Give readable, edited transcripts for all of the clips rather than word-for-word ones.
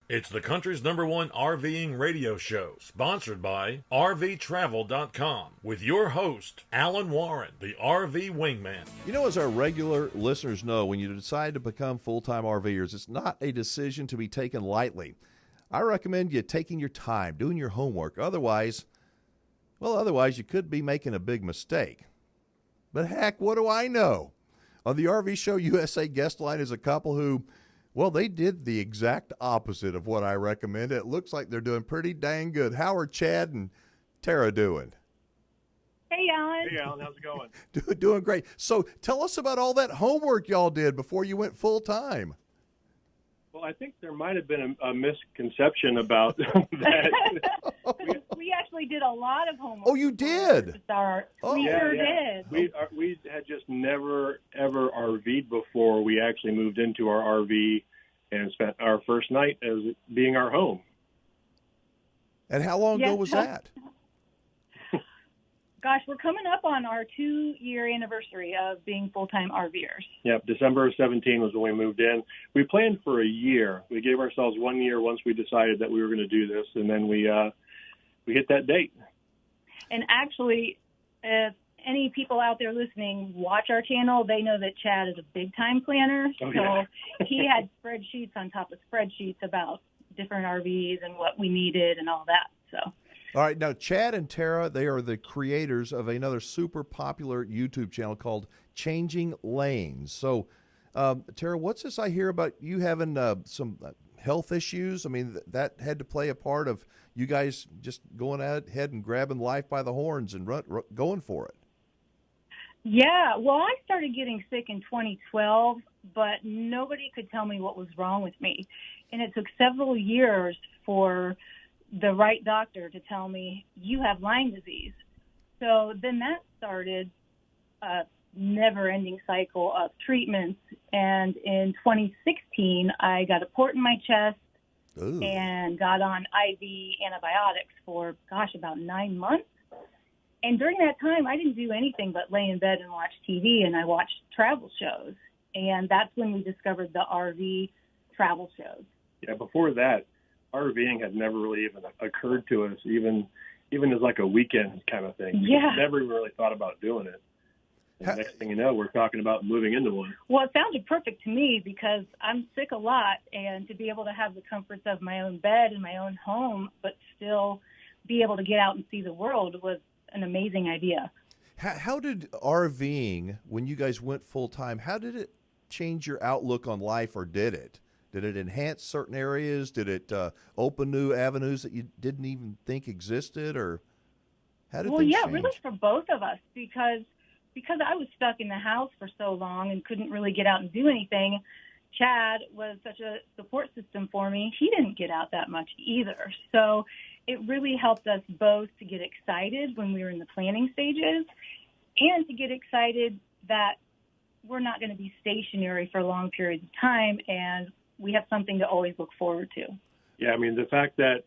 It's the country's #1 RVing radio show, sponsored by RVTravel.com, with your host, Alan Warren, the RV Wingman. You know, as our regular listeners know, when you decide to become full-time RVers, it's not a decision to be taken lightly. I recommend you taking your time, doing your homework. Otherwise you could be making a big mistake. But heck, what do I know? On the RV Show USA guest line is a couple who, well, they did the exact opposite of what I recommend. It looks like they're doing pretty dang good. How are Chad and Tara doing? Hey, Alan. Hey, Alan. How's it going? Doing great. So tell us about all that homework y'all did before you went full-time. Well, I think there might have been a misconception about that. We actually did a lot of homework. Oh, you did? We sure did. We had just never, ever RV'd before we actually moved into our RV and spent our first night as being our home. And how long ago was that? Gosh, we're coming up on our 2-year anniversary of being full-time RVers. Yep, December of 17 was when we moved in. We planned for a year. We gave ourselves 1 year once we decided that we were going to do this, and then we hit that date. And actually, if any people out there listening watch our channel, they know that Chad is a big-time planner. Oh, yeah. So he had spreadsheets on top of spreadsheets about different RVs and what we needed and all that. So. All right, now Chad and Tara, they are the creators of another super popular YouTube channel called Changing Lanes. So, Tara, what's this I hear about you having some health issues? I mean, that had to play a part of you guys just going ahead and grabbing life by the horns and going for it. Yeah, well, I started getting sick in 2012, but nobody could tell me what was wrong with me. And it took several years for the right doctor to tell me, you have Lyme disease. So then that started a never-ending cycle of treatments. And in 2016, I got a port in my chest. Ooh. And got on IV antibiotics for, about 9 months. And during that time, I didn't do anything but lay in bed and watch TV, and I watched travel shows. And that's when we discovered the RV travel shows. Yeah, before that, RVing had never really even occurred to us, even as like a weekend kind of thing. Yeah. We never really thought about doing it. And next thing you know, we're talking about moving into one. Well, it sounded perfect to me because I'm sick a lot, and to be able to have the comforts of my own bed and my own home, but still be able to get out and see the world was an amazing idea. How did RVing, when you guys went full-time, how did it change your outlook on life, or did it? Did it enhance certain areas? Did it open new avenues that you didn't even think existed? Or how did things change? Really for both of us, because I was stuck in the house for so long and couldn't really get out and do anything. Chad was such a support system for me. He didn't get out that much either. So it really helped us both to get excited when we were in the planning stages and to get excited that we're not going to be stationary for long periods of time, and we have something to always look forward to. Yeah, I mean, the fact that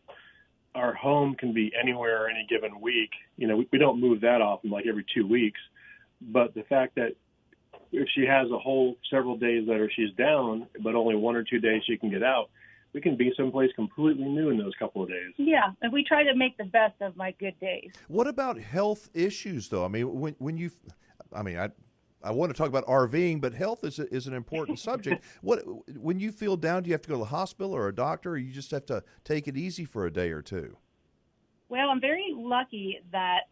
our home can be anywhere any given week, we don't move that often, like every 2 weeks. But the fact that if she has several days that she's down, but only 1 or 2 days she can get out, we can be someplace completely new in those couple of days. Yeah, and we try to make the best of my good days. What about health issues, though? I mean, I want to talk about RVing, but health is an important subject. When you feel down, do you have to go to the hospital or a doctor, or you just have to take it easy for a day or two? Well, I'm very lucky that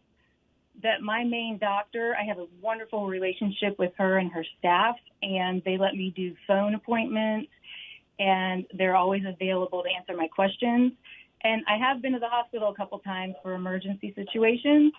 my main doctor, I have a wonderful relationship with her and her staff, and they let me do phone appointments, and they're always available to answer my questions. And I have been to the hospital a couple times for emergency situations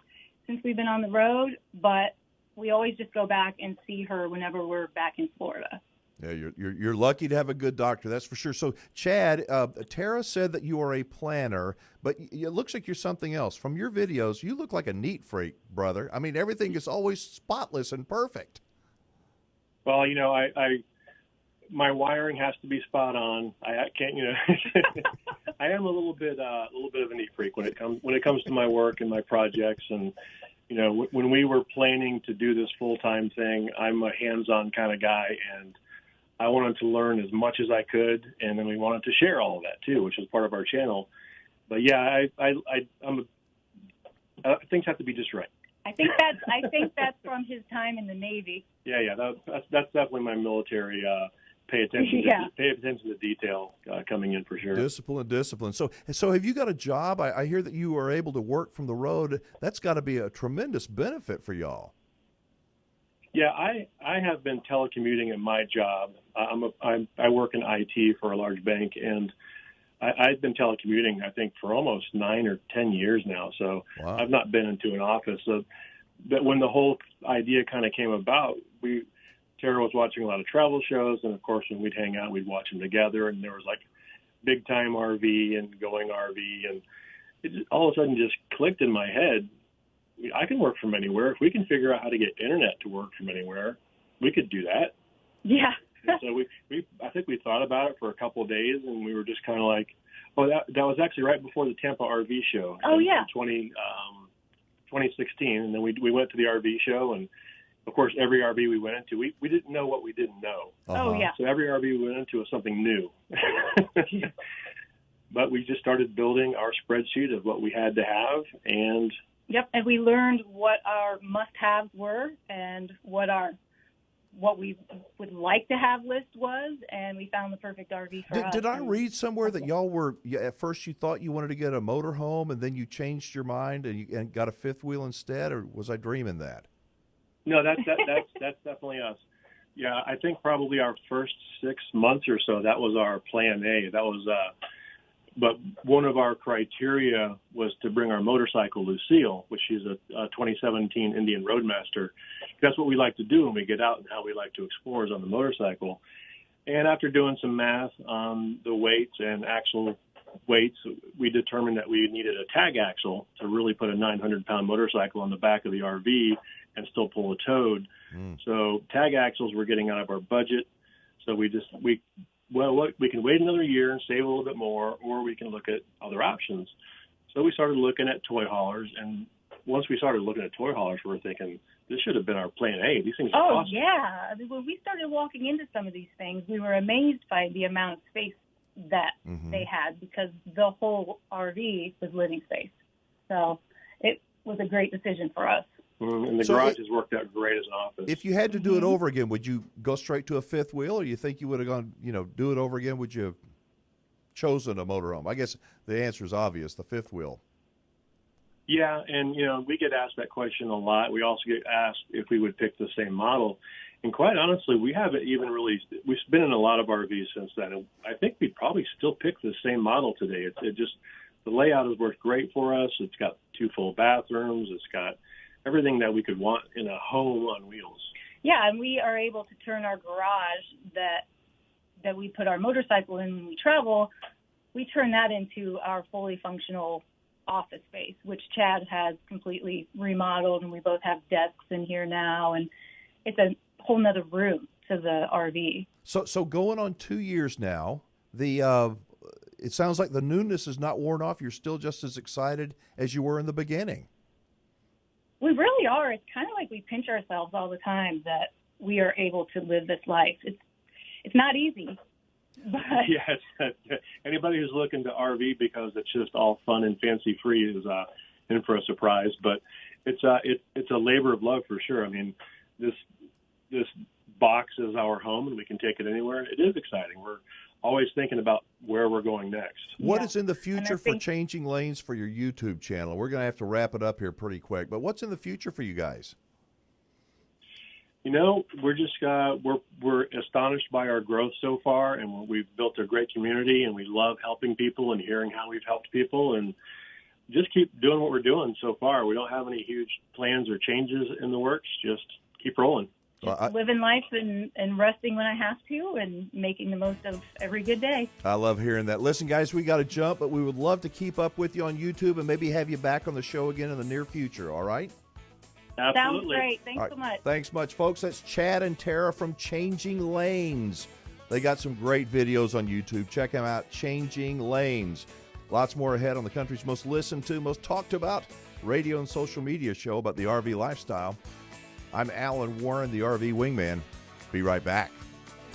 since we've been on the road, but we always just go back and see her whenever we're back in Florida. Yeah, you're lucky to have a good doctor, that's for sure. So, Chad, Tara said that you are a planner, but it looks like you're something else. From your videos, you look like a neat freak, brother. I mean, everything is always spotless and perfect. Well, my wiring has to be spot on. I can't, I am a little bit of a neat freak when it comes to my work and my projects. And when we were planning to do this full-time thing, I'm a hands-on kind of guy, and I wanted to learn as much as I could, and then we wanted to share all of that too, which is part of our channel. But yeah, things have to be just right. I think that's from his time in the Navy. Yeah, that's definitely my military. Pay attention to detail coming in for sure. Discipline. So have you got a job? I hear that you are able to work from the road. That's got to be a tremendous benefit for y'all. Yeah, I have been telecommuting in my job. I work in IT for a large bank, and I've been telecommuting, I think, for almost 9 or 10 years now. So wow. I've not been into an office. So, but when the whole idea kind of came about, Tara was watching a lot of travel shows, and of course, when we'd hang out, we'd watch them together. And there was like big time RV and going RV, and it just, all of a sudden just clicked in my head. I can work from anywhere. If we can figure out how to get internet to work from anywhere, we could do that. Yeah. So I think we thought about it for a couple of days, and we were just kind of like, oh, that was actually right before the Tampa RV show. Oh, yeah. In 2016, and then we went to the RV show, and of course, every RV we went into, we didn't know what we didn't know. Uh-huh. Oh, yeah. So every RV we went into was something new. But we just started building our spreadsheet of what we had to have, and yep, and we learned what our must-haves were and what we would like to have list was, and we found the perfect RV for us. Did I read somewhere that y'all were, at first you thought you wanted to get a motorhome, and then you changed your mind and got a fifth wheel instead, or was I dreaming that? No, that's definitely us. Yeah, I think probably our first 6 months or so, that was our plan A. That was, but one of our criteria was to bring our motorcycle, Lucille, which is a 2017 Indian Roadmaster. That's what we like to do when we get out, and how we like to explore is on the motorcycle. And after doing some math on the weights and axle weights, we determined that we needed a tag axle to really put a 900-pound motorcycle on the back of the RV and still pull a toad. So tag axles were getting out of our budget. So we can wait another year and save a little bit more, or we can look at other options. So we started looking at toy haulers, and once we started looking at toy haulers, we were thinking, this should have been our plan A. These things are awesome. Yeah. I mean, when we started walking into some of these things, we were amazed by the amount of space that they had, because the whole RV was living space. So it was a great decision for us. And the garage has worked out great as an office. If you had to do it over again, would you go straight to a fifth wheel, or you think you would have gone, do it over again? Would you have chosen a motorhome? I guess the answer is obvious, the fifth wheel. Yeah, and, we get asked that question a lot. We also get asked if we would pick the same model. And quite honestly, we haven't even really – we've been in a lot of RVs since then. And I think we'd probably still pick the same model today. It just – the layout has worked great for us. It's got 2 full bathrooms. It's got – everything that we could want in a home on wheels. Yeah, and we are able to turn our garage that we put our motorcycle in when we travel, we turn that into our fully functional office space, which Chad has completely remodeled, and we both have desks in here now, and it's a whole nother room to the RV. So going on 2 years now, it sounds like the newness is not worn off. You're still just as excited as you were in the beginning. We really are. It's kind of like we pinch ourselves all the time that we are able to live this life. It's not easy. But yes, anybody who's looking to RV because it's just all fun and fancy free is in for a surprise. But it's a labor of love for sure. I mean, this box is our home, and we can take it anywhere. It is exciting. We're always thinking about where we're going next. What is in the future for Changing Lanes for your YouTube channel? We're going to have to wrap it up here pretty quick, but what's in the future for you guys? We're just we're astonished by our growth so far, and we've built a great community, and we love helping people and hearing how we've helped people, and just keep doing what we're doing so far. We don't have any huge plans or changes in the works. Just keep rolling. Living life and resting when I have to, and making the most of every good day. I love hearing that. Listen, guys, we got to jump, but we would love to keep up with you on YouTube and maybe have you back on the show again in the near future, all right? Absolutely. Sounds great. Thanks so much. Thanks much, folks. That's Chad and Tara from Changing Lanes. They got some great videos on YouTube. Check them out, Changing Lanes. Lots more ahead on the country's most listened to, most talked about radio and social media show about the RV lifestyle. I'm Alan Warren, the RV Wingman. Be right back.